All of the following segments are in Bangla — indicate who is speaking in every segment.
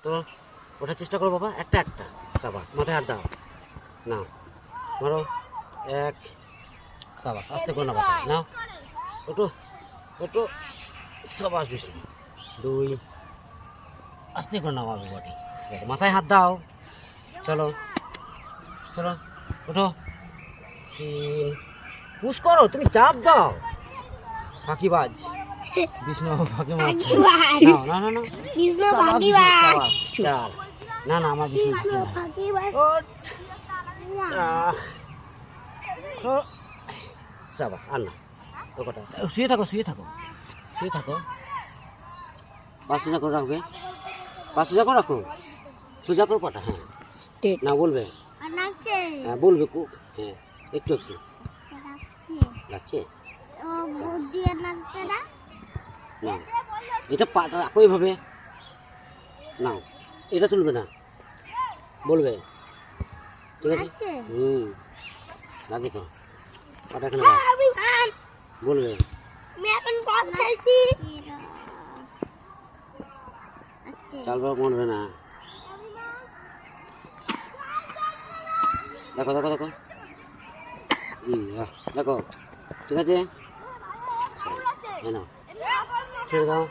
Speaker 1: তো ওঠার চেষ্টা করো বাবা, একটা একটা। সাবাস, মাথায় হাত দাও, নাও ধরো, এক, সাবাস, আস্তে করে না বাবা, নাও, ওটো ওটো, সাবাস বিষ্ণু, দুই, আস্তে করে নাও বাবু বডি, মাথায় হাত দাও, চলো চলো, ওঠো, তিন, পুশ করো, তুমি চাপ দাও, ফাঁকিবাজ বিষ্ণু ফাঁকি মারছে, নাও না না না, সাবাস বিষ্ণু, সাবাস, চার, না না আমার বিষ্ণু ফাঁকি, ওঠ, সাবাস, আর না, তো কটা, শুয়ে থাকো শুয়ে থাকো শুয়ে থাকো, পা সোজা করে রাখবে, পা সোজা করে রাখো, সোজা করে পাটা, হ্যাঁ না বলবে, হ্যাঁ বলবে, হ্যাঁ একটু একটু লাগছে, না এটা পাটা রাখো এইভাবে, নাও এটা তুলবে না, বলবে, ঠিক আছে, লাগবে তো, পাটা এখানে বলবে, চাল বড় মরবে না, দেখো দেখো দেখো, দেখো, ঠিক আছে, না ছেড়ে দাও,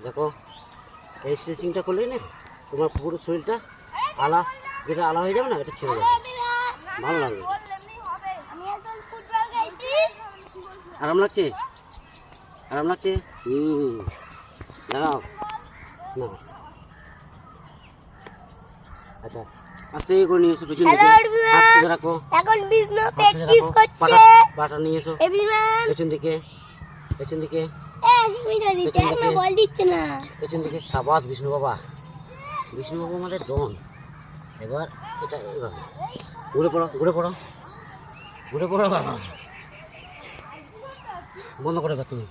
Speaker 1: দেখো এই স্ট্রেচিংটা করলে না তোমার পুরো শরীরটা আলা, যেটা আলা হয়ে যাবে না, এটা ছেড়ে যাবে, ভালো লাগবে, আরাম লাগছে, আরাম লাগছে, দাঁড়াও, না আচ্ছা, আস্তে করে নিয়ে এসো পেছন দিকে, হাত সোজা রাখো,
Speaker 2: এখন বিষ্ণু প্র্যাকটিস করছে,
Speaker 1: বাটা নিয়ে এসো পেছন দিকে, পেছন দিকে,
Speaker 2: বল দিচ্ছে না,
Speaker 1: পেছন দিকে, সাবাস বিষ্ণু বাবা, বিষ্ণু বাবা আমাদের ডন, এবার এটা এইভাবে ঘুরে পড়ো ঘুরে পড়ো ঘুরে পড়ো বাবা, বন্ধ করে দাও তুমি।